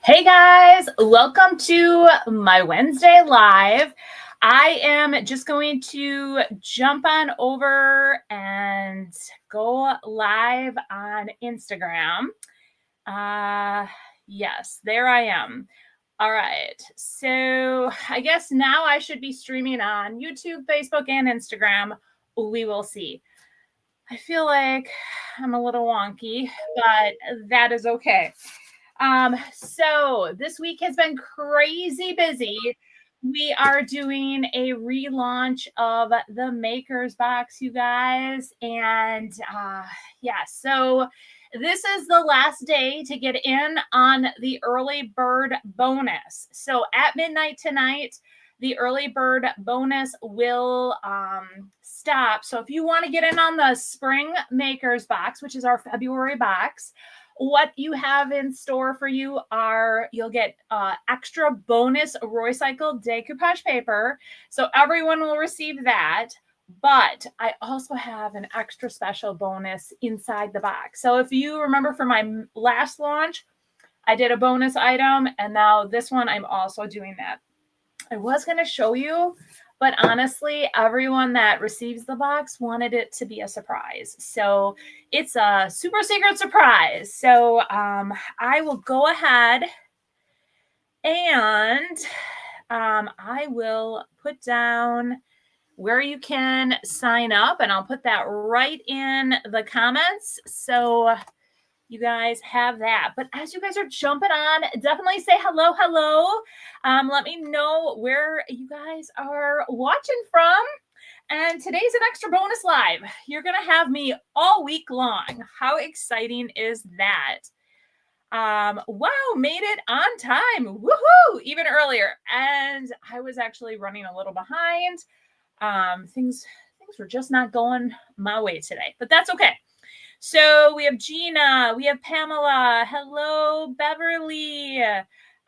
Hey guys, welcome to my Wednesday live. I am just going to jump on over and go live on Instagram. Yes, there I am. All right, so I guess now I should be streaming on YouTube, Facebook, and Instagram. We will see. I feel like I'm a little wonky, but that is okay. So this week has been crazy busy. We are doing a relaunch of the Makers Box, you guys. And yeah, so this is the last day to get in on the early bird bonus. So at midnight tonight, the early bird bonus will stop. So if you want to get in on the spring Makers Box, which is our February box, what you have in store for you are you'll get extra bonus Roycycled Decoupage paper. So everyone will receive that. But I also have an extra special bonus inside the box. So if you remember from my last launch, I did a bonus item, and now this one I'm also doing that. I was going to show you, but honestly, everyone that receives the box wanted it to be a surprise. So it's a super secret surprise. So I will go ahead and I will put down where you can sign up, and I'll put that right in the comments. So you guys have that. But as you guys are jumping on, definitely say hello. Let me know where you guys are watching from. And today's an extra bonus live. You're going to have me all week long. How exciting is that? Wow, made it on time. Woohoo! Even earlier. And I was actually running a little behind. Things were just not going my way today, but that's okay. So we have Gina, we have Pamela, hello, Beverly.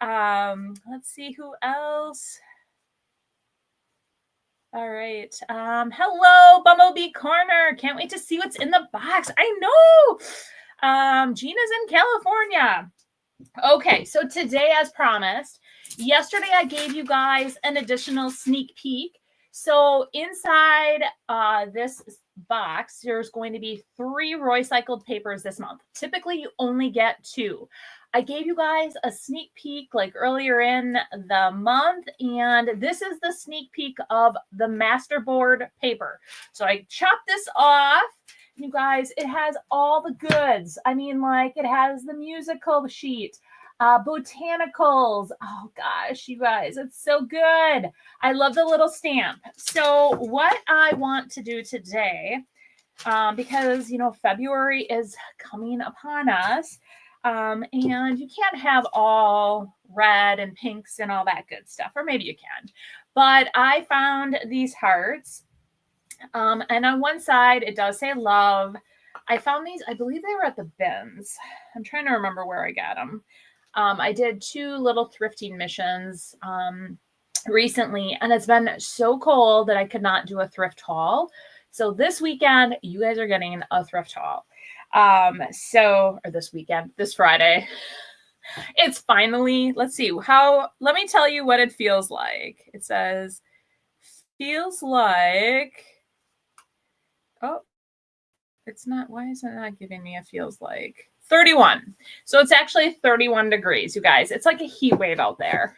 Let's see who else. All right. Hello, Bumblebee Corner. Can't wait to see what's in the box. I know. Gina's in California. Okay, so today, as promised, yesterday I gave you guys an additional sneak peek. So inside this box, there's going to be 3 Roycycled papers this month. Typically, you only get 2. I gave you guys a sneak peek like earlier in the month, and this is the sneak peek of the masterboard paper. So I chopped this off. You guys, it has all the goods. I mean, like, it has the musical sheet, botanicals. Oh gosh, you guys, it's so good. I love the little stamp. So what I want to do today, because you know February is coming upon us, and you can't have all red and pinks and all that good stuff, or maybe you can, but I found these hearts, and on one side it does say love. I found these, I believe they were at the bins. I'm trying to remember where I got them. I did 2 little thrifting missions recently, and it's been so cold that I could not do a thrift haul. So this weekend, you guys are getting a thrift haul. Or this weekend, this Friday. It's finally, let's see, let me tell you what it feels like. It says, feels like, oh, it's not, why is it not giving me a feels like? 31. So it's actually 31 degrees, you guys. It's like a heat wave out there.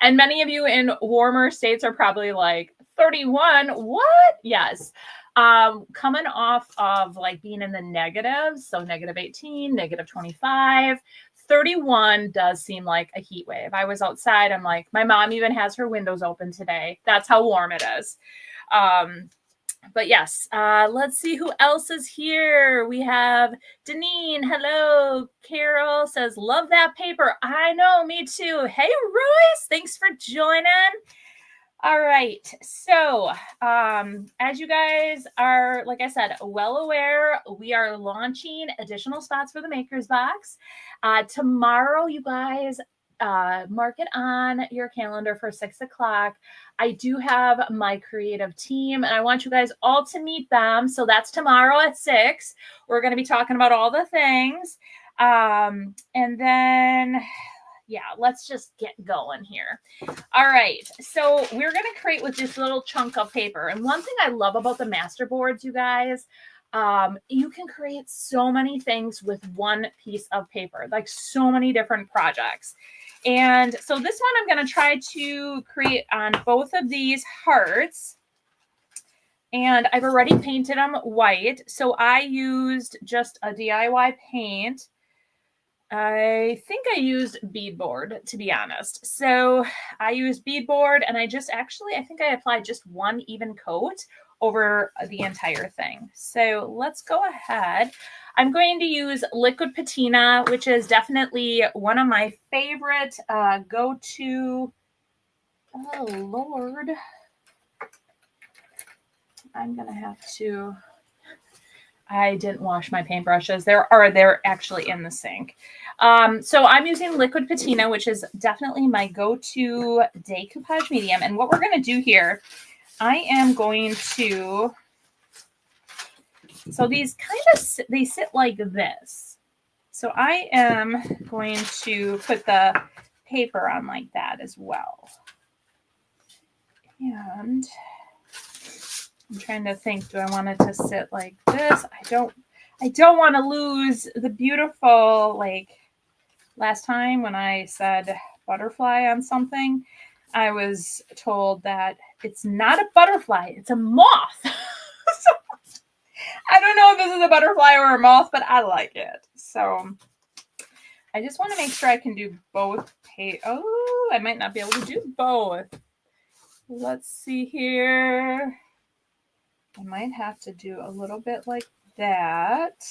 And many of you in warmer states are probably like, 31? What? Yes. Coming off of like being in the negatives, so negative 18, negative 25, 31 does seem like a heat wave. I was outside. I'm like, my mom even has her windows open today. That's how warm it is. But yes, let's see who else is here. We have Deneen. Hello. Carol says, love that paper. I know, me too. Hey, Royce, thanks for joining. All right. So as you guys are, like I said, well aware, we are launching additional spots for the Makers Box. Tomorrow, you guys, mark it on your calendar for 6 o'clock. I do have my creative team, and I want you guys all to meet them. So that's tomorrow at 6. We're going to be talking about all the things. And then yeah, let's just get going here. All right, so we're going to create with this little chunk of paper. And one thing I love about the master boards, you guys, you can create so many things with one piece of paper, like so many different projects. And so this one I'm going to try to create on both of these hearts. And I've already painted them white. So I used just a DIY paint. I think I used beadboard, to be honest. So I used beadboard, and I think I applied just one even coat over the entire thing. So let's go ahead. I'm going to use liquid patina, which is definitely one of my favorite go-to. Oh, Lord. I'm going to have to. I didn't wash my paintbrushes. They're actually in the sink. So I'm using liquid patina, which is definitely my go-to decoupage medium. And what we're going to do here, I am going to, so these they sit like this. So I am going to put the paper on like that as well. And I'm trying to think, do I want it to sit like this? I don't want to lose the beautiful, like last time when I said butterfly on something, I was told that it's not a butterfly, it's a moth. So, I don't know if this is a butterfly or a moth, but I like it. So I just want to make sure I can do both. Oh, I might not be able to do both. Let's see here. I might have to do a little bit like that.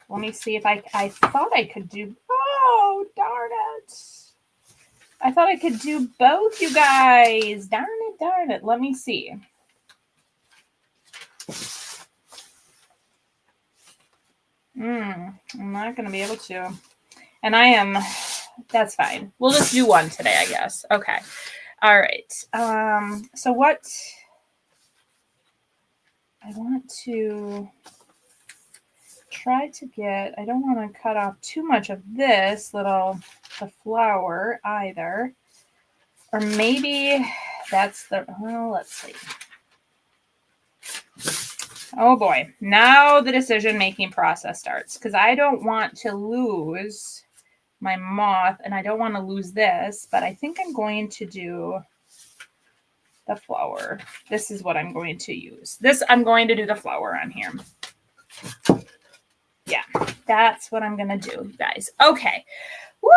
Let me see if I thought I could do, oh, darn it. I thought I could do both, you guys. Darn it. Let me see. I'm not going to be able to. And that's fine. We'll just do one today, I guess. Okay. All right. So what I want to try to get, I don't want to cut off too much of the flower either. Or maybe that's let's see. Oh boy. Now the decision-making process starts, because I don't want to lose my moth, and I don't want to lose this, but I think I'm going to do the flower. This is what I'm going to use. I'm going to do the flower on here. Yeah, that's what I'm going to do, guys. Okay. Woo!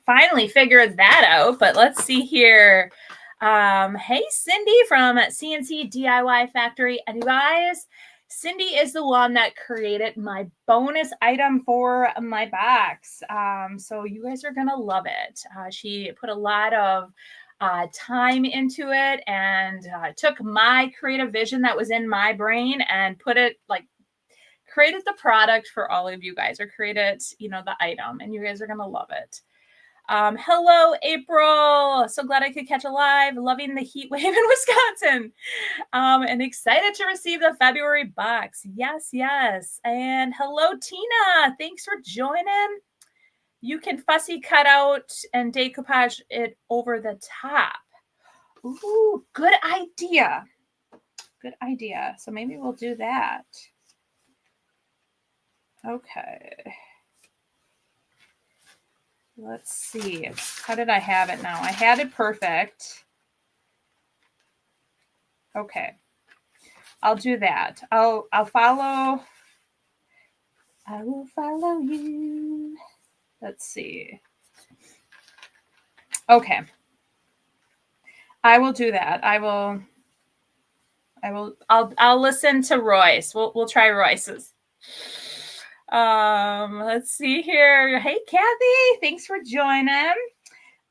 Finally figured that out, but let's see here. Hey, Cindy from CNC DIY Factory. And you guys, Cindy is the one that created my bonus item for my box. So you guys are going to love it. She put a lot of time into it, and took my creative vision that was in my brain and created the product for all of you guys, or created, the item, and you guys are going to love it. Hello, April. So glad I could catch a live. Loving the heat wave in Wisconsin. And excited to receive the February box. Yes. And hello, Tina. Thanks for joining. You can fussy cut out and decoupage it over the top. Ooh, good idea. Good idea. So maybe we'll do that. Okay. Let's see. How did I have it now? I had it perfect. Okay. I'll do that. I'll follow. I will follow you. Let's see. Okay. I will do that. I'll listen to Royce. We'll try Royce's. Let's see here. Hey, Kathy, thanks for joining.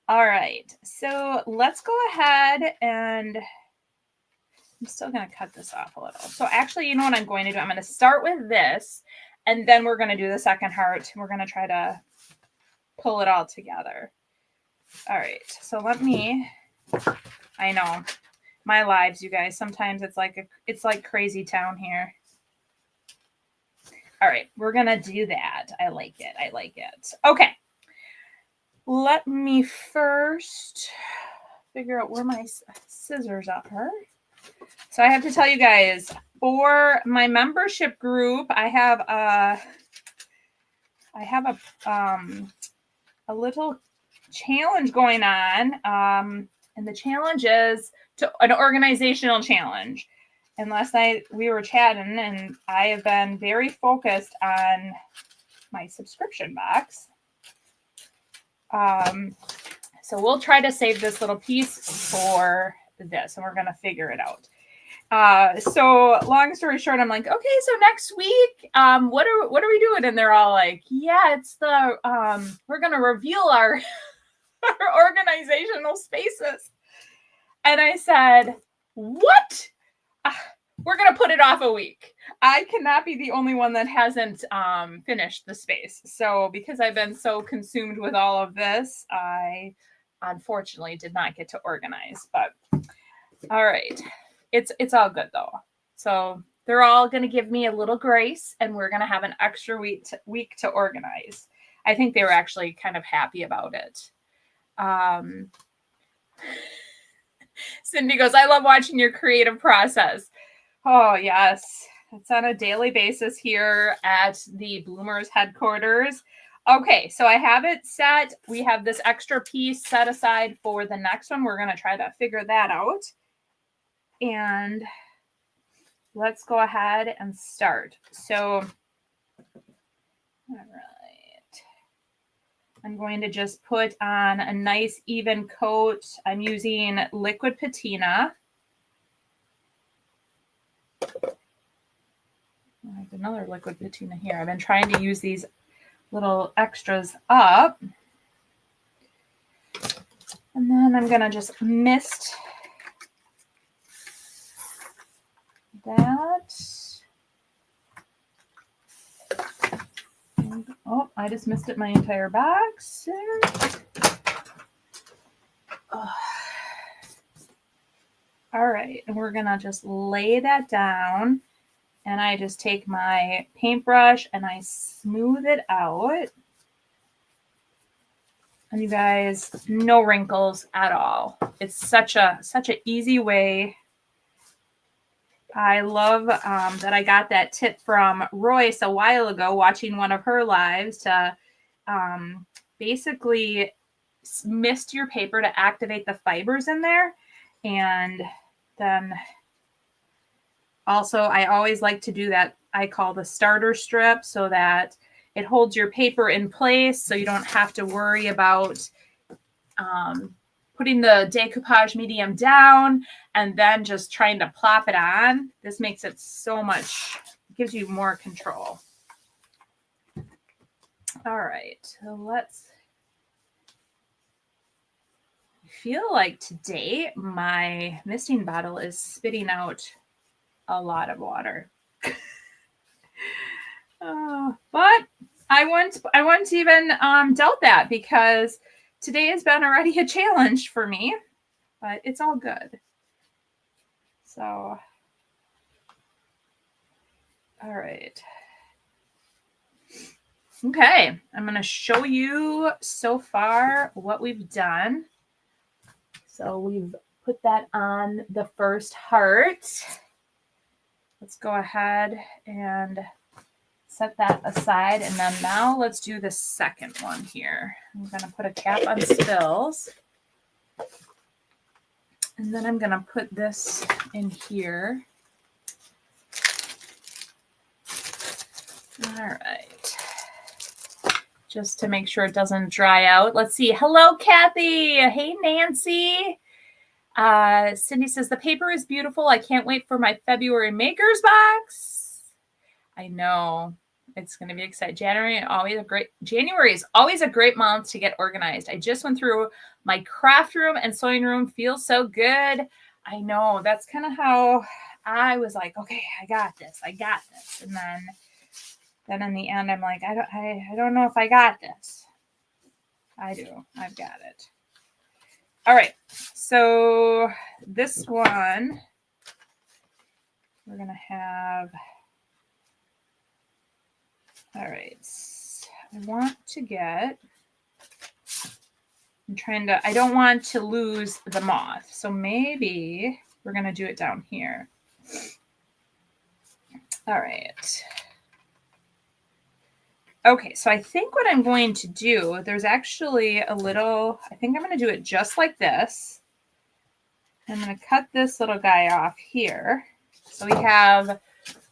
All right, so let's go ahead, and I'm still going to cut this off a little. So actually, you know what I'm going to do? I'm going to start with this, and then we're going to do the second heart. We're going to try to pull it all together. All right, so I know my lives, you guys, sometimes it's like crazy town here. All right, we're going to do that. I like it. I like it. Okay. Let me first figure out where my scissors are. So I have to tell you guys, for my membership group, I have a little challenge going on. And the challenge is an organizational challenge. And last night we were chatting, and I have been very focused on my subscription box. So we'll try to save this little piece for this, and we're going to figure it out. So long story short, I'm like, okay, so next week, what are we doing? And they're all like, yeah, it's the, we're going to reveal our organizational spaces. And I said, what? We're going to put it off a week. I cannot be the only one that hasn't finished the space. So because I've been so consumed with all of this, I unfortunately did not get to organize, but all right. It's all good though. So they're all going to give me a little grace, and we're going to have an extra week to organize. I think they were actually kind of happy about it. Cindy goes, I love watching your creative process. Oh, yes. It's on a daily basis here at the Bloomers headquarters. Okay, so I have it set. We have this extra piece set aside for the next one. We're going to try to figure that out. And let's go ahead and start. So, all right. I'm going to just put on a nice even coat. I'm using liquid patina. I have another liquid patina here. I've been trying to use these little extras up. And then I'm going to just mist that. And, oh, I just missed it my entire box. Oh. All right, and we're going to just lay that down. And I just take my paintbrush and I smooth it out. And you guys, no wrinkles at all. It's such an easy way. I love that I got that tip from Royce a while ago, watching one of her lives, to basically mist your paper to activate the fibers in there. And then also, I always like to do that I call the starter strip, so that it holds your paper in place so you don't have to worry about putting the decoupage medium down and then just trying to plop it on. This makes it so much, gives you more control. All right, so I feel like today my misting bottle is spitting out a lot of water. But I wouldn't even doubt that, because today has been already a challenge for me, but it's all good. So, all right. Okay, I'm going to show you so far what we've done. So we've put that on the first heart. Let's go ahead and set that aside. And then now let's do the second one here. I'm going to put a cap on spills. And then I'm going to put this in here. All right. Just to make sure it doesn't dry out. Let's see. Hello, Kathy. Hey, Nancy. Cindy says, the paper is beautiful. I can't wait for my February makers box. I know. It's going to be exciting. January is always a great month to get organized. I just went through my craft room and sewing room. Feels so good. I know. That's kind of how I was like, okay, I got this. And then in the end, I'm like, I don't know if I got this. I do. I've got it. All right. So this one, we're going to have All right. I want to get, I don't want to lose the moth. So maybe we're going to do it down here. All right. Okay, so I think what I'm going to do, there's actually a little, I think I'm going to do it just like this. I'm going to cut this little guy off here. So we have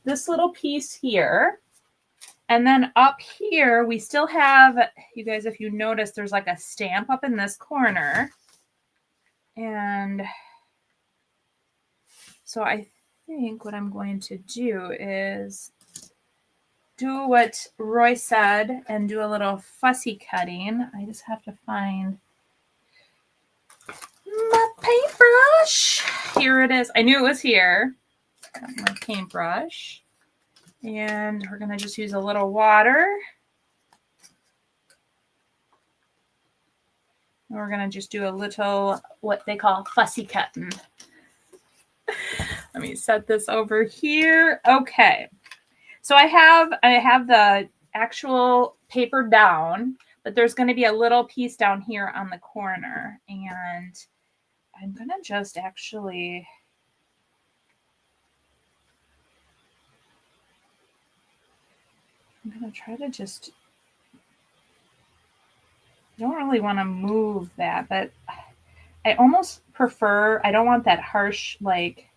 this little piece here. And then up here, we still have, you guys, if you notice, there's like a stamp up in this corner. And so I think what I'm going to do is do what Roy said and do a little fussy cutting. I just have to find my paintbrush. Here it is. I knew it was here. Got my paintbrush. And we're going to just use a little water. And we're going to just do a little, what they call fussy cutting. Let me set this over here. Okay. So I have the actual paper down, but there's going to be a little piece down here on the corner. And I'm going to just actually, I'm going to try to just, I don't really want to move that, but I almost prefer, I don't want that harsh, like,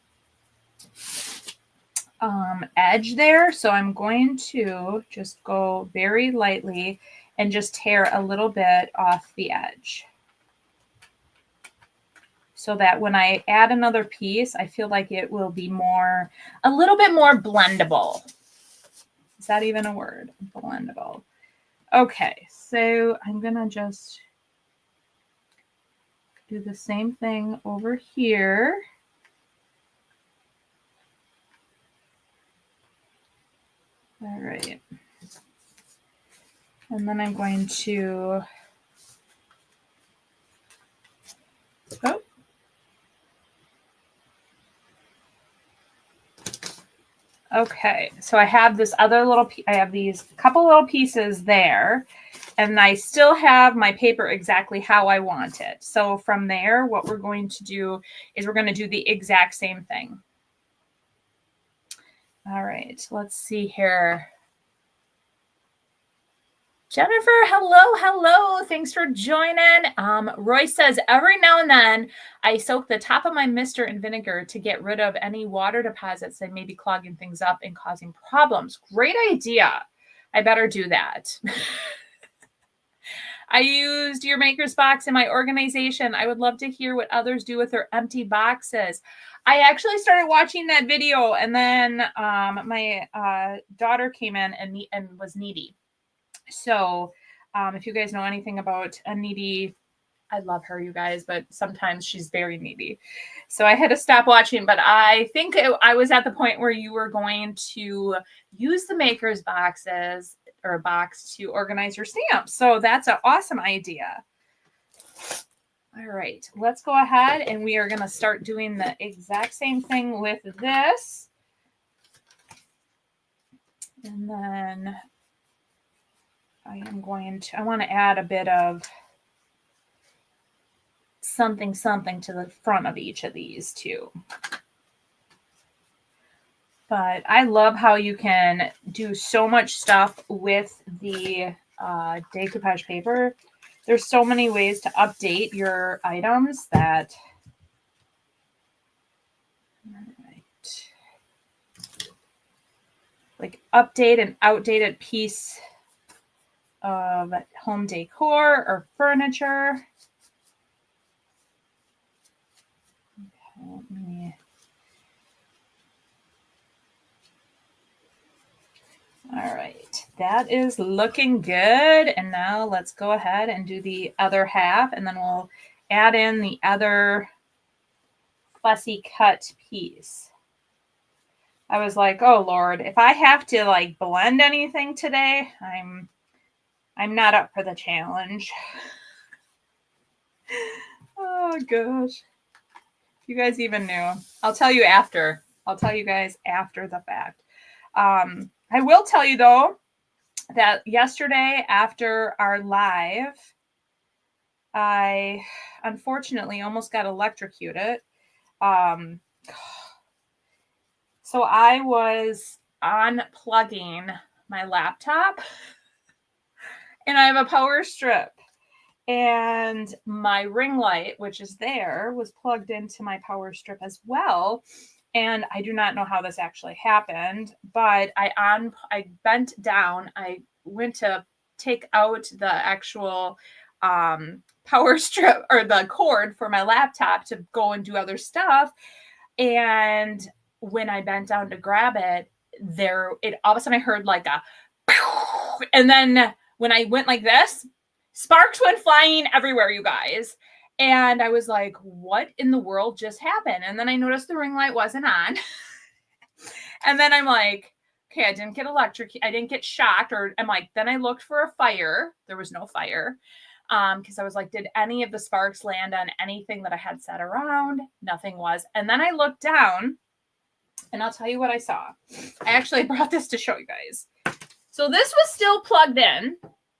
edge there. So I'm going to just go very lightly and just tear a little bit off the edge. So that when I add another piece, I feel like it will be a little bit more blendable. Is that even a word? Blendable. Okay, so I'm going to just do the same thing over here. All right. And then I'm going to, oh. Okay, so I have this other little, I have these couple little pieces there, and I still have my paper exactly how I want it. So from there, what we're going to do is we're going to do the exact same thing. All right, let's see here. Jennifer, hello. Thanks for joining. Roy says, every now and then I soak the top of my mister in vinegar to get rid of any water deposits that may be clogging things up and causing problems. Great idea. I better do that. I used your maker's box in my organization. I would love to hear what others do with their empty boxes. I actually started watching that video, and then my daughter came in and was needy. So if you guys know anything about a needy, I love her, you guys, but sometimes she's very needy. So I had to stop watching, but I think I was at the point where you were going to use the maker's boxes or a box to organize your stamps. So that's an awesome idea. All right, let's go ahead and we are going to start doing the exact same thing with this. And then I want to add a bit of something to the front of each of these too. But I love how you can do so much stuff with the decoupage paper. There's so many ways to update your items that, all right, like update an outdated piece of home decor or furniture. Okay, all right, that is looking good. And now let's go ahead and do the other half, and then we'll add in the other fussy cut piece. I was like, oh Lord, if I have to like blend anything today, I'm not up for the challenge. Oh gosh. You guys even knew. I'll tell you after. I'll tell you guys after the fact. I will tell you though, that yesterday after our live, I unfortunately almost got electrocuted. So I was unplugging my laptop and I have a power strip. And my ring light, which is there, was plugged into my power strip as well. And I do not know how this actually happened, but I bent down. I went to take out the actual power strip or the cord for my laptop to go and do other stuff. And when I bent down to grab it, all of a sudden I heard like a, and then when I went like this, sparks went flying everywhere, you guys. And I was like, what in the world just happened? And then I noticed the ring light wasn't on. And then I'm like, okay, I didn't get shocked. Or I'm like, then I looked for a fire. There was no fire. Because I was like, did any of the sparks land on anything that I had set around? Nothing was. And then I looked down and I'll tell you what I saw. I actually brought this to show you guys. So this was still plugged in,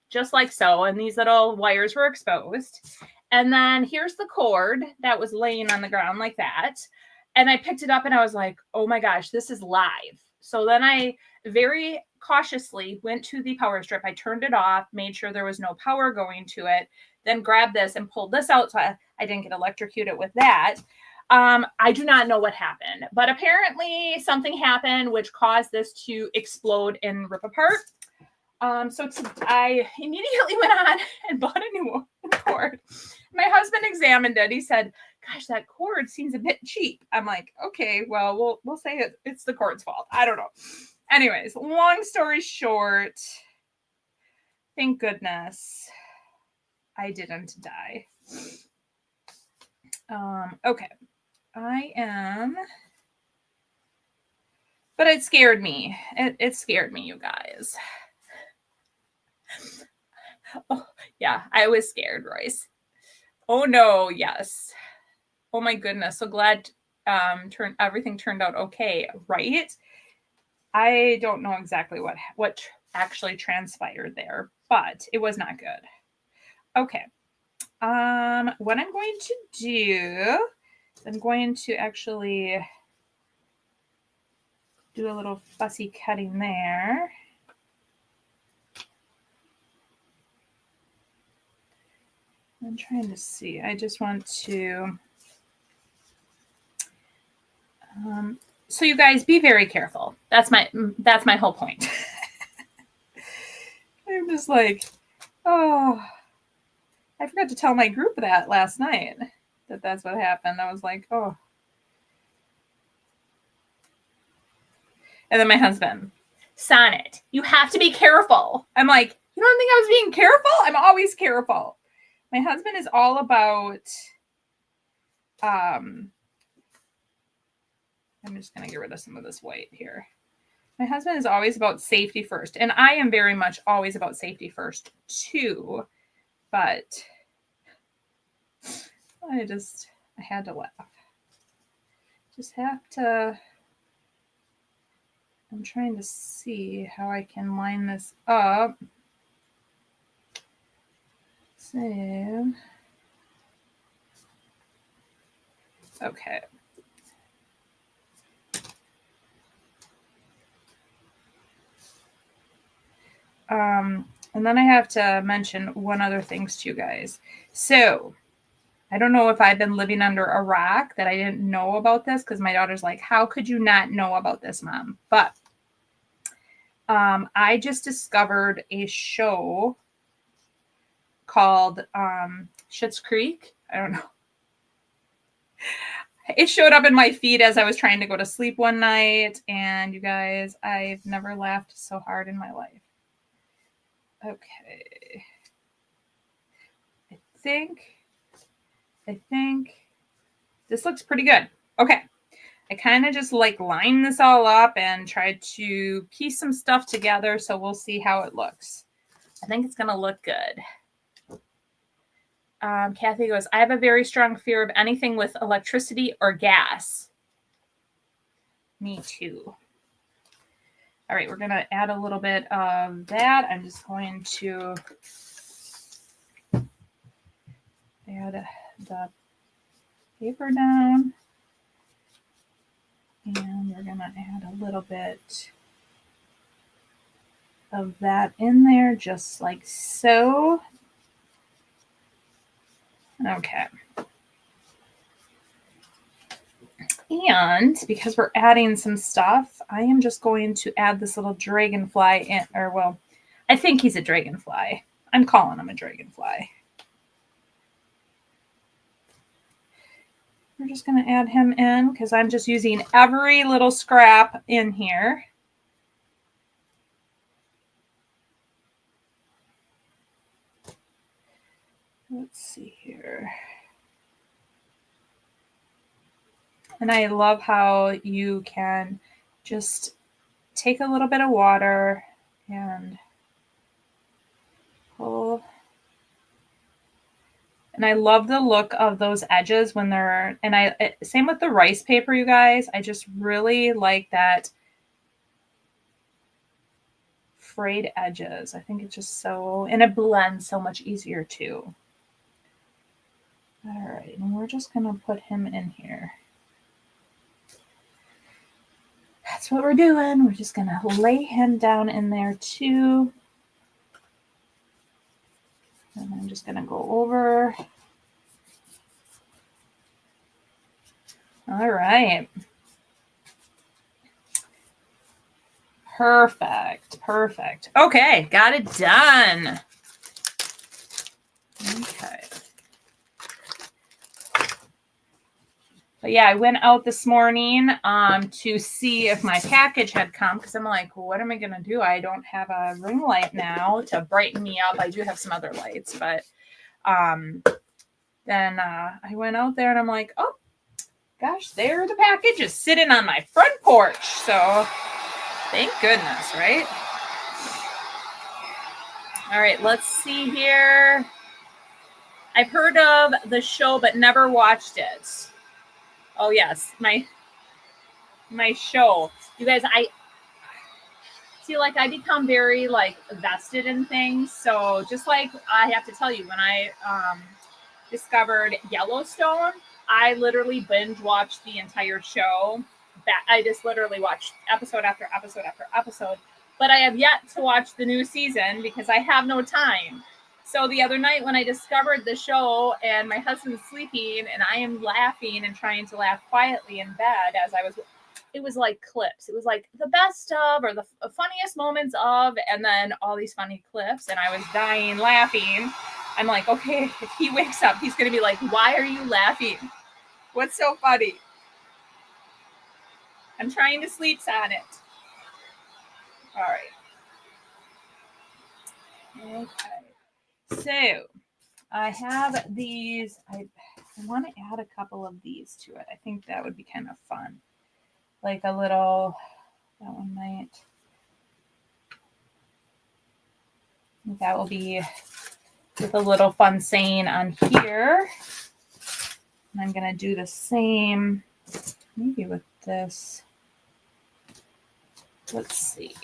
just like so, and these little wires were exposed. And then here's the cord that was laying on the ground like that. And I picked it up and I was like, oh my gosh, this is live. So then I very cautiously went to the power strip. I turned it off, made sure there was no power going to it, then grabbed this and pulled this out so I didn't get electrocuted with that. I do not know what happened, but apparently something happened which caused this to explode and rip apart. So I immediately went on and bought a new cord. My husband examined it. He said, gosh, that cord seems a bit cheap. I'm like, okay, well, we'll say it's the cord's fault. I don't know. Anyways, long story short, thank goodness I didn't die. Okay. But it scared me. It scared me, you guys. Oh, yeah, I was scared, Royce. Oh no, yes. Oh my goodness. So glad everything turned out okay, right? I don't know exactly what actually transpired there, but it was not good. Okay. What I'm going to do, I'm going to actually do a little fussy cutting there. I'm trying to see. I just want to. So you guys be very careful. That's my whole point. I'm just like, oh, I forgot to tell my group that last night, that's what happened. I was like, oh. And then my husband, Sonnet, you have to be careful. I'm like, you don't think I was being careful? I'm always careful. My husband is all about, I'm just going to get rid of some of this white here. My husband is always about safety first. And I am very much always about safety first too. But I had to laugh. Just have to, I'm trying to see how I can line this up. So, okay. And then I have to mention one other things to you guys. So I don't know if I've been living under a rock that I didn't know about this, because my daughter's like, how could you not know about this, Mom? But I just discovered a show called Schitt's Creek. I don't know. It showed up in my feed as I was trying to go to sleep one night. And you guys, I've never laughed so hard in my life. Okay. I think this looks pretty good. Okay. I kind of just like line this all up and tried to piece some stuff together. So we'll see how it looks. I think it's going to look good. Kathy goes, I have a very strong fear of anything with electricity or gas. Me too. All right, we're going to add a little bit of that. I'm just going to add the paper down. And we're going to add a little bit of that in there, just like so. Okay. And because we're adding some stuff, I am just going to add this little dragonfly in, or well, I think he's a dragonfly. I'm calling him a dragonfly. We're just going to add him in because I'm just using every little scrap in here. Let's see here. And I love how you can just take a little bit of water and pull. And I love the look of those edges when they're, and same with the rice paper, you guys. I just really like that frayed edges. I think it's just so, and it blends so much easier too. All right, and we're just gonna put him in here. That's what we're doing. We're just gonna lay him down in there too. And I'm just gonna go over. All right. Perfect. Perfect. Okay, got it done. Okay. But yeah, I went out this morning to see if my package had come because I'm like, well, what am I going to do? I don't have a ring light now to brighten me up. I do have some other lights, but then I went out there and I'm like, oh, gosh, there the package is sitting on my front porch. So thank goodness, right? All right, let's see here. I've heard of the show, but never watched it. Oh yes, my show. You guys, I feel like I become very like vested in things. So just like I have to tell you, when I discovered Yellowstone, I literally binge watched the entire show. I just literally watched episode after episode after episode. But I have yet to watch the new season because I have no time. So the other night when I discovered the show and my husband's sleeping and I am laughing and trying to laugh quietly in bed it was like clips. It was like the best of or the funniest moments of, and then all these funny clips. And I was dying laughing. I'm like, okay, if he wakes up, he's going to be like, why are you laughing? What's so funny? I'm trying to sleep on it. All right. Okay. So I have these. I want to add a couple of these to it. I think that would be kind of fun. Like a little, that one might. That will be with a little fun saying on here. And I'm going to do the same, maybe with this. Let's see.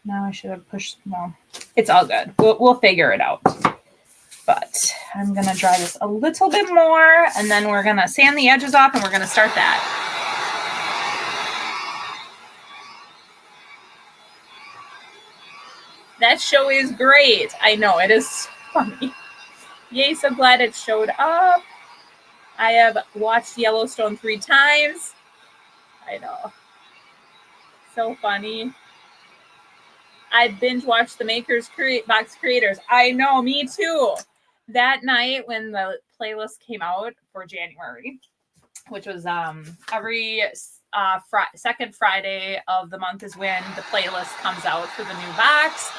Now I should have pushed, well, it's all good. We'll figure it out. But I'm going to dry this a little bit more, and then we're going to sand the edges off, and we're going to start that. That show is great. I know, it is funny. Yay, so glad it showed up. I have watched Yellowstone 3 times. I know. So funny. I binge watched the Box Creators. I know, me too. That night when the playlist came out for January, which was every second Friday of the month is when the playlist comes out for the new box.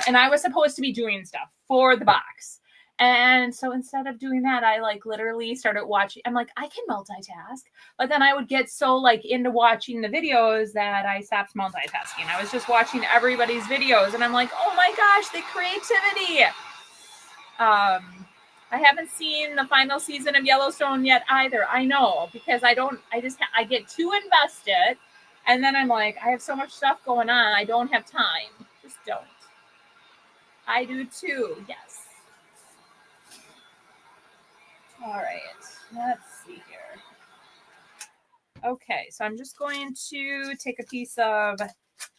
And I was supposed to be doing stuff for the box. And so instead of doing that, I like literally started watching. I'm like, I can multitask. But then I would get so like into watching the videos that I stopped multitasking. I was just watching everybody's videos and I'm like, oh my gosh, the creativity. I haven't seen the final season of Yellowstone yet either. I know, because I get too invested, and then I'm like, I have so much stuff going on, I don't have time. Just don't. I do too, yes. All right, let's see here. Okay, so I'm just going to take a piece of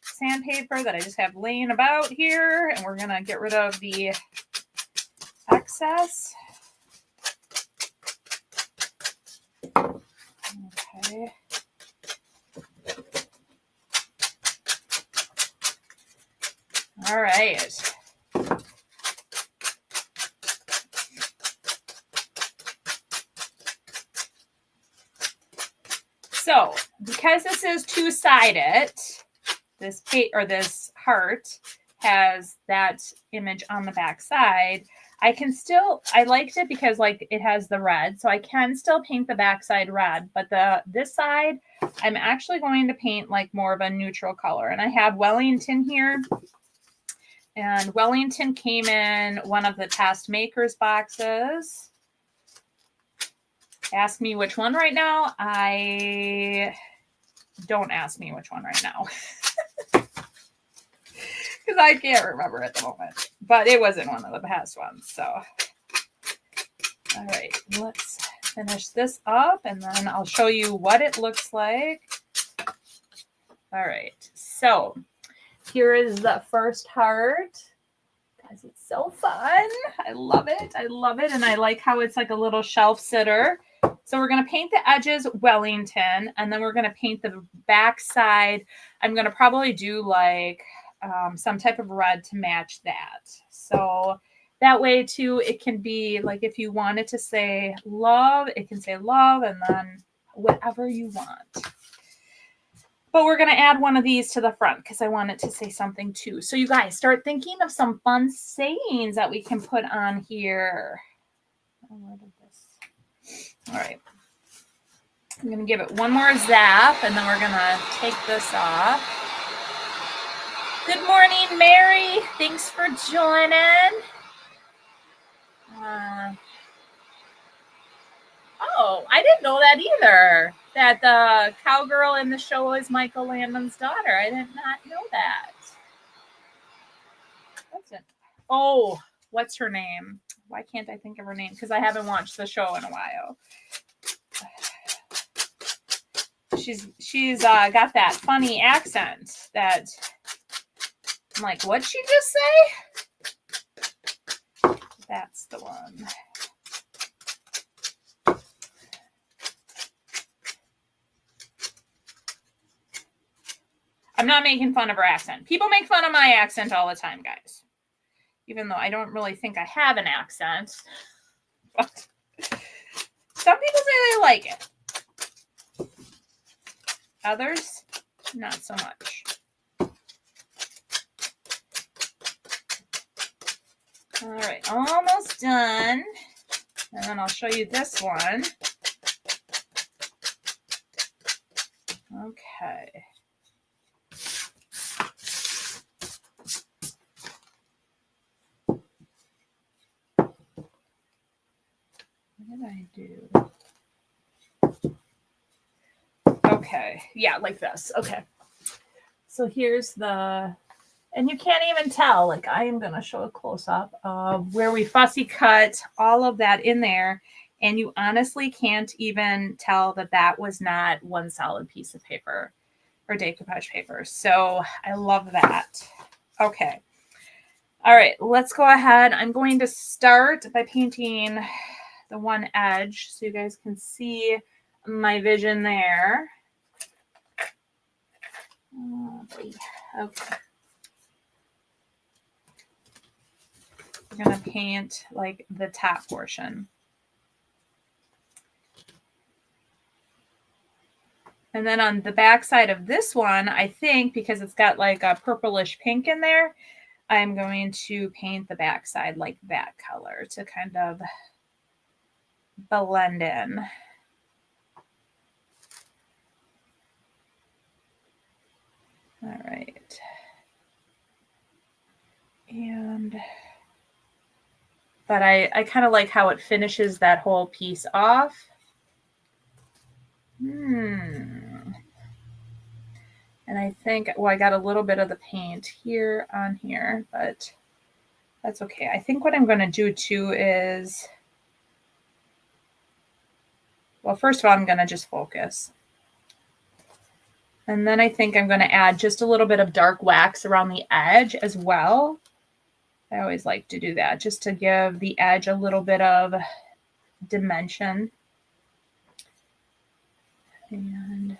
sandpaper that I just have laying about here, and we're gonna get rid of the excess. Okay. All right. So, because this is two-sided, this heart has that image on the back side. I liked it because like it has the red, so I can still paint the back side red, but this side, I'm actually going to paint like more of a neutral color. And I have Wellington here. And Wellington came in one of the Test Makers boxes. Ask me which one right now. Don't ask me which one right now. Because I can't remember at the moment. But it wasn't one of the past ones. So, all right, let's finish this up and then I'll show you what it looks like. All right, so here is the first heart. Guys, it's so fun. I love it. I love it. And I like how it's like a little shelf sitter. So we're going to paint the edges Wellington, and then we're going to paint the back side. I'm going to probably do like some type of red to match that. So that way too, it can be like if you wanted to say love, it can say love and then whatever you want. But we're going to add one of these to the front because I want it to say something too. So you guys start thinking of some fun sayings that we can put on here. Oh, where did this? All right. I'm going to give it one more zap and then we're going to take this off. Good morning, Mary. Thanks for joining. Oh, I didn't know that either. That the cowgirl in the show is Michael Landon's daughter. I did not know that. What's it? Oh, what's her name? Why can't I think of her name? Because I haven't watched the show in a while. She's got that funny accent that I'm like, what'd she just say? That's the one. I'm not making fun of her accent. People make fun of my accent all the time, guys. Even though I don't really think I have an accent. But some people say they like it. Others, not so much. All right, almost done. And then I'll show you this one. Okay. What did I do? Okay, yeah, like this. Okay. So here's the, and you can't even tell, like I am going to show a close up of where we fussy cut all of that in there. And you honestly can't even tell that that was not one solid piece of paper or decoupage paper. So I love that. Okay. All right, let's go ahead. I'm going to start by painting the one edge so you guys can see my vision there. Okay. We're going to paint like the top portion. And then on the back side of this one, I think because it's got like a purplish pink in there, I'm going to paint the back side like that color to kind of blend in. All right. And but I kind of like how it finishes that whole piece off. And I think, well, I got a little bit of the paint here on here, but that's okay. I think what I'm going to do too is, well, first of all, I'm going to just focus. And then I think I'm going to add just a little bit of dark wax around the edge as well. I always like to do that just to give the edge a little bit of dimension. And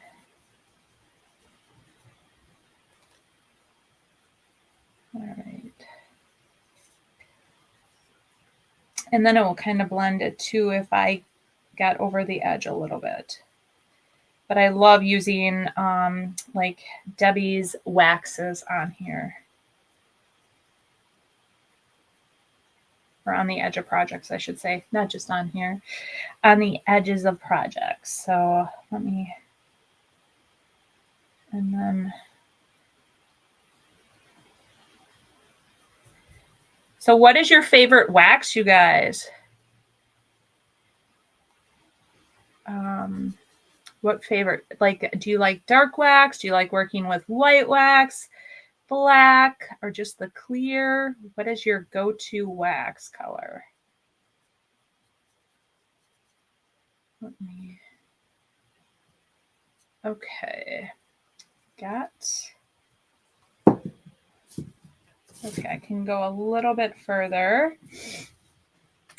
all right. And then it will kind of blend it too if I got over the edge a little bit. But I love using like Debbie's waxes on here. Or on the edge of projects, I should say. Not just on here. On the edges of projects. So let me... And then... So what is your favorite wax, you guys? What favorite? Like, do you like dark wax? Do you like working with white wax, black, or just the clear? What is your go-to wax color? Let me... Okay. Okay, I can go a little bit further.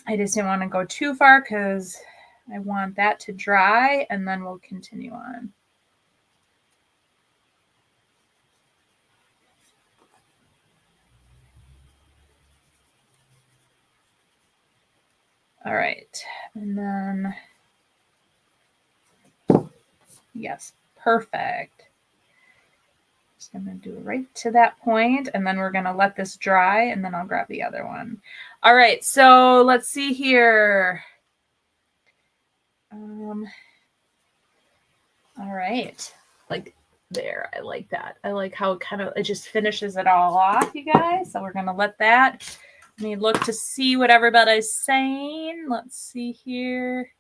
I just didn't want to go too far because I want that to dry, and then we'll continue on. All right, and then, yes, perfect. Just going to do it right to that point, and then we're going to let this dry, and then I'll grab the other one. All right, so let's see here. All right, like there, I like that. I like how it just finishes it all off, you guys. So we're going to let that. Let me look to see what everybody's saying. Let's see here.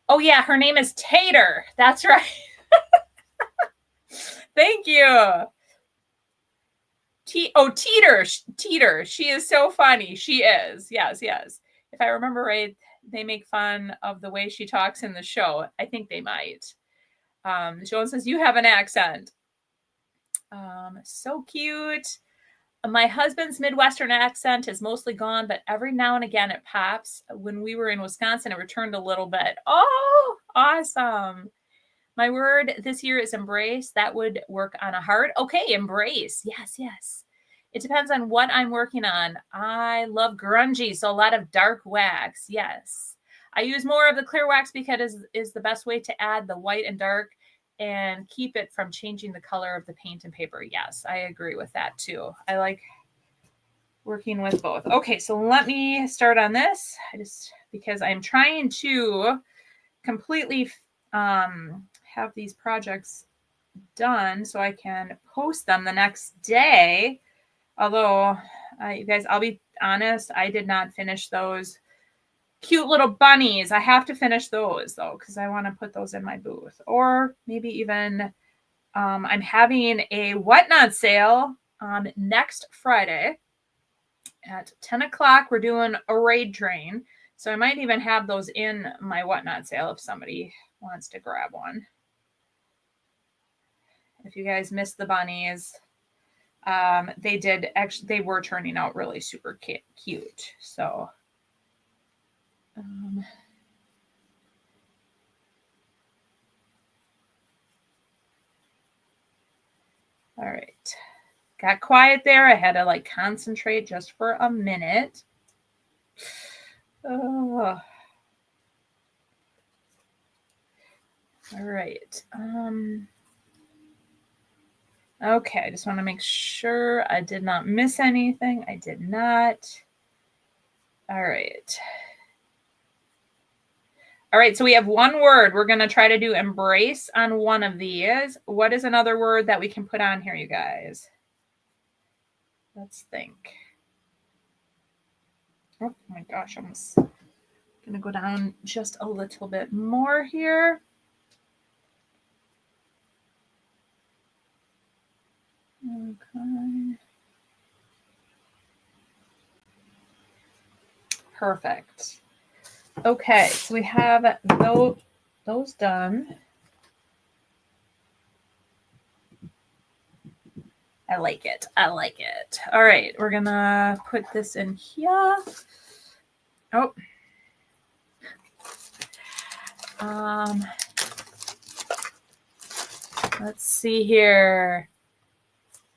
Oh, yeah, her name is Tater. That's right. Thank you. Teeter. Teeter. She is so funny. She is. Yes, yes. If I remember right, they make fun of the way she talks in the show. I think they might. Joan says, you have an accent. So cute. My husband's Midwestern accent is mostly gone, but every now and again it pops. When we were in Wisconsin, it returned a little bit. Oh, awesome. My word this year is embrace. That would work on a heart. Okay, embrace. Yes, yes. It depends on what I'm working on. I love grungy, so a lot of dark wax. Yes. I use more of the clear wax because it is the best way to add the white and dark and keep it from changing the color of the paint and paper. Yes, I agree with that too. I like working with both. Okay, so let me start on this. Because I'm trying to completely have these projects done so I can post them the next day. Although, you guys, I'll be honest, I did not finish those cute little bunnies. I have to finish those though, because I want to put those in my booth. Or maybe even I'm having a whatnot sale next Friday at 10 o'clock. We're doing a raid train. So I might even have those in my whatnot sale if somebody wants to grab one. If you guys missed the bunnies, they were turning out really super cute. So all right. Got quiet there. I had to like concentrate just for a minute. Oh. All right. Okay, I just want to make sure I did not miss anything. I did not. All right. All right, so we have one word. We're going to try to do embrace on one of these. What is another word that we can put on here, you guys? Let's think. Oh my gosh, I'm gonna go down just a little bit more here. Okay. Perfect. Okay, so we have those done. I like it. I like it. All right, we're gonna put this in here. Oh. Let's see here.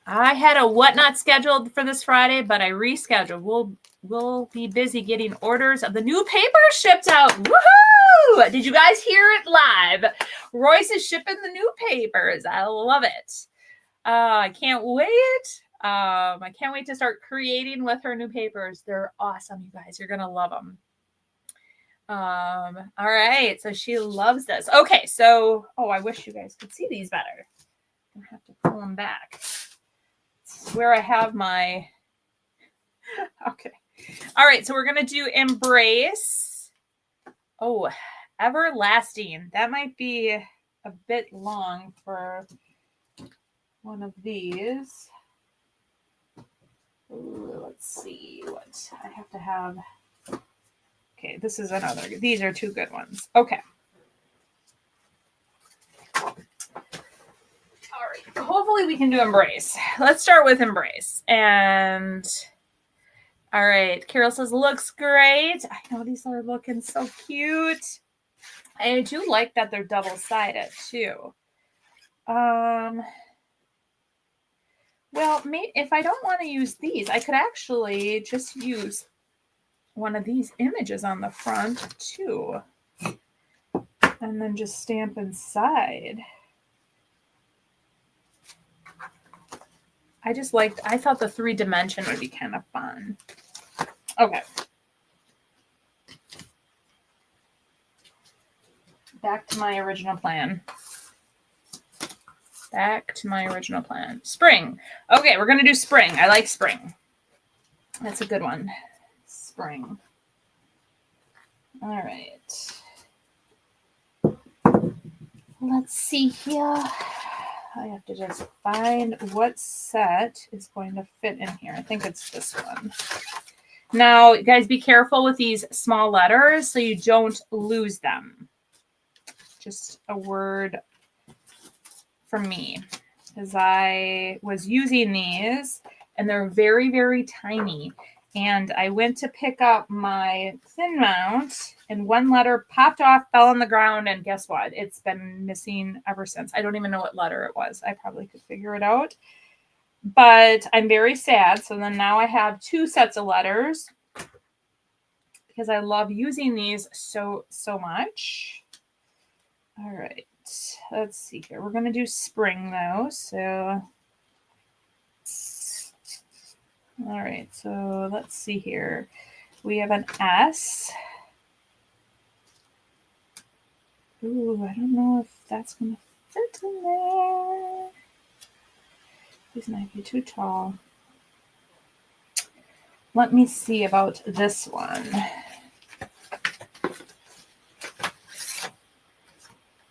I had a whatnot scheduled for this Friday, but I rescheduled. We'll be busy getting orders of the new papers shipped out. Woohoo! Did you guys hear it live? Royce is shipping the new papers. I love it. I can't wait. I can't wait to start creating with her new papers. They're awesome, you guys. You're going to love them. All right. So she loves this. Okay. So, I wish you guys could see these better. I'm going to have to pull them back. This is where I have my, okay. All right. So we're going to do Embrace. Oh, Everlasting. That might be a bit long for one of these. Ooh, let's see what I have to have. Okay, this is another. These are two good ones. Okay. All right. Hopefully we can do Embrace. Let's start with Embrace. And all right, Carol says looks great. I know these are looking so cute. I do like that they're double-sided too. Well, if I don't want to use these, I could actually just use one of these images on the front too. And then just stamp inside. I thought the 3-dimension would be kind of fun. Okay. Back to my original plan. Spring. Okay, we're going to do spring. I like spring. That's a good one. Spring. All right. Let's see here. I have to just find what set is going to fit in here. I think it's this one. Now, you guys, be careful with these small letters so you don't lose them. Just a word from me, because I was using these and they're very, very tiny. And I went to pick up my thin mount and one letter popped off, fell on the ground, and guess what? It's been missing ever since. I don't even know what letter it was. I probably could figure it out. But I'm very sad. So then now I have 2 sets of letters because I love using these so much. All right. Let's see here. We're going to do spring though. So, all right. So let's see here. We have an S. Ooh, I don't know if that's going to fit in there. These might be too tall. Let me see about this one.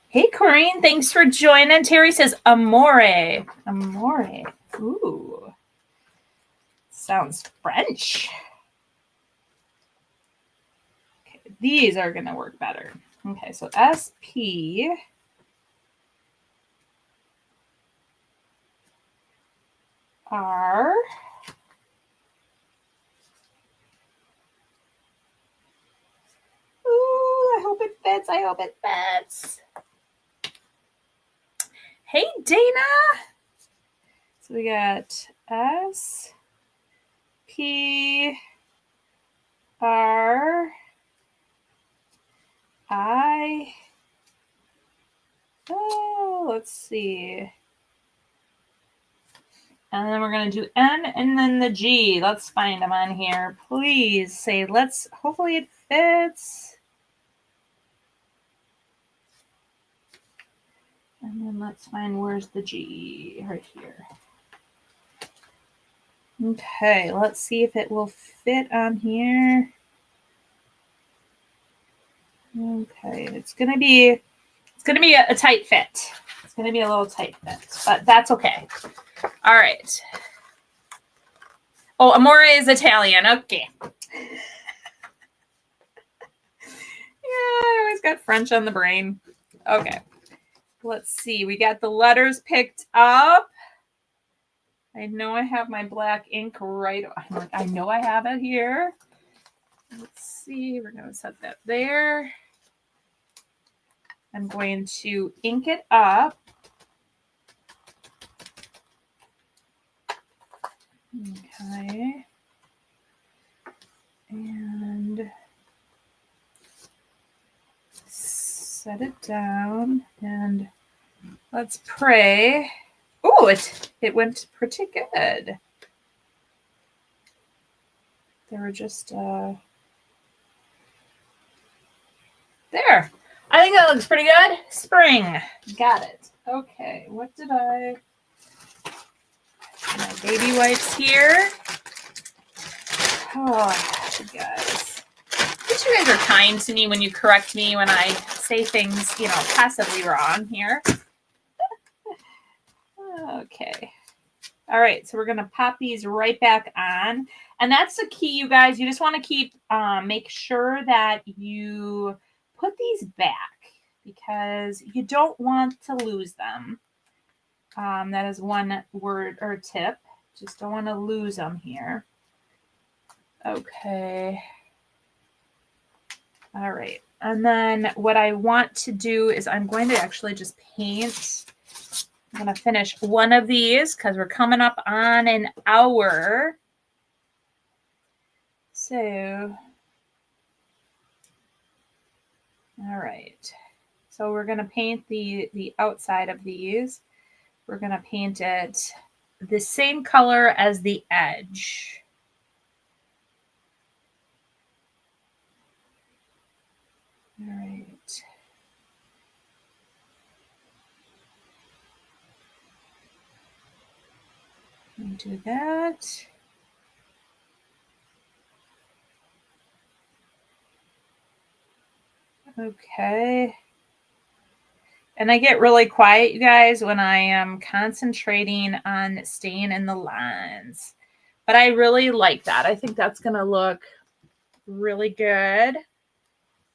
Hey, Corinne, thanks for joining. Terry says amore. Amore. Ooh. Sounds French. Okay, these are going to work better. Okay, so SP. R. Ooh, I hope it fits. I hope it fits. Hey, Dana. So we got S, P, R, I. Oh, let's see. And then we're going to do N and then the G. Let's find them on here. Please say, hopefully it fits. And then let's find where's the G right here. Okay, let's see if it will fit on here. Okay, it's gonna be a tight fit. It's gonna be a little tight fit, but that's okay. All right. Oh, amore is Italian. Okay. Yeah, I always got French on the brain. Okay. Let's see. We got the letters picked up. I know I have my black ink right. I know I have it here. Let's see. We're going to set that there. I'm going to ink it up. Okay. And set it down. And let's pray. Oh, it went pretty good. They were just there. I think that looks pretty good. Spring. Got it. Okay, what did I... My baby wipes here. Oh, you guys. But you guys are kind to me when you correct me when I say things, possibly wrong here. Okay. All right, so we're going to pop these right back on. And that's the key, you guys. You just want to keep, make sure that you put these back because you don't want to lose them. That is one word or tip. Just don't want to lose them here. Okay. All right. And then what I want to do is I'm going to actually just paint. I'm going to finish one of these because we're coming up on an hour. So, all right. So we're going to paint the outside of these. We're going to paint it the same color as the edge. All right. Let me do that. Okay. And I get really quiet, you guys, when I am concentrating on staying in the lines. But I really like that. I think that's going to look really good.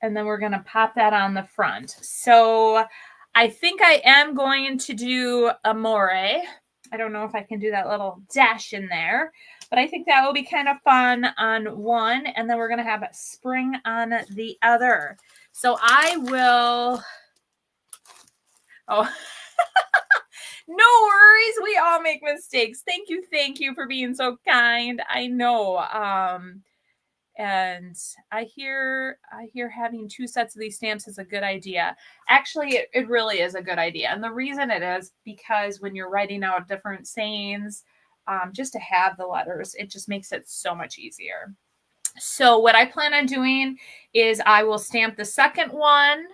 And then we're going to pop that on the front. So I think I am going to do amore. I don't know if I can do that little dash in there, but I think that will be kind of fun on one. And then we're going to have spring on the other. So I will... Oh, no worries. We all make mistakes. Thank you for being so kind. I know. And I hear having two sets of these stamps is a good idea. Actually, it really is a good idea. And the reason it is because when you're writing out different sayings, just to have the letters, it just makes it so much easier. So what I plan on doing is I will stamp the second one.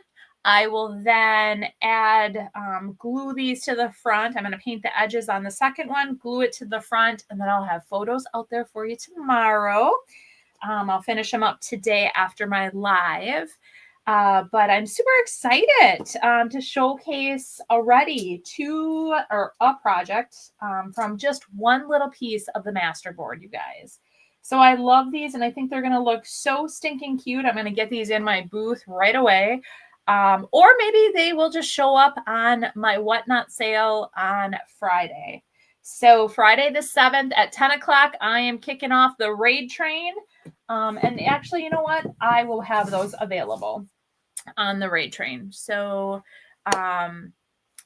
I will then add, glue these to the front. I'm going to paint the edges on the second one, glue it to the front, and then I'll have photos out there for you tomorrow. I'll finish them up today after my live. But I'm super excited to showcase already a project from just one little piece of the masterboard, you guys. So I love these, and I think they're going to look so stinking cute. I'm going to get these in my booth right away. Or maybe they will just show up on my Whatnot sale on Friday. So Friday the 7th at 10 o'clock, I am kicking off the raid train. And actually, you know what? I will have those available on the raid train. So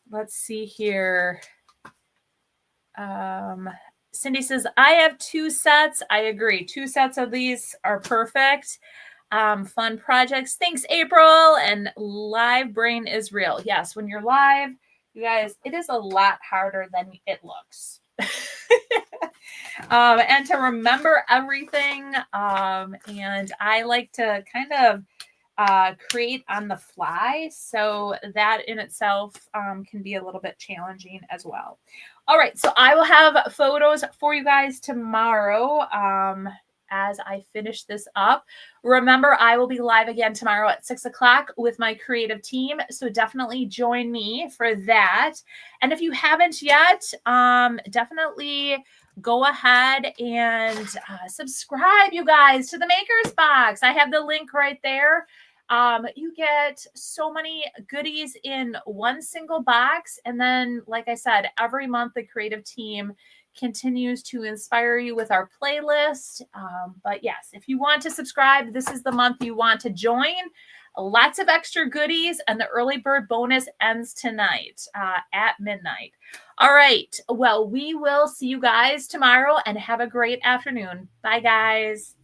let's see here. Cindy says, I have 2 sets. I agree. 2 sets of these are perfect. Fun projects. Thanks, April. And live brain is real. Yes, when you're live, you guys, it is a lot harder than it looks. And to remember everything. And I like to kind of create on the fly. So that in itself can be a little bit challenging as well. All right, so I will have photos for you guys tomorrow as I finish this up. Remember, I will be live again tomorrow at 6 o'clock with my creative team. So definitely join me for that. And if you haven't yet, definitely go ahead and subscribe, you guys, to the Maker's Box. I have the link right there. You get so many goodies in one single box. And then, like I said, every month the creative team continues to inspire you with our playlist. But yes, if you want to subscribe, this is the month you want to join. Lots of extra goodies, and the early bird bonus ends tonight at midnight. All right. Well, we will see you guys tomorrow, and have a great afternoon. Bye, guys.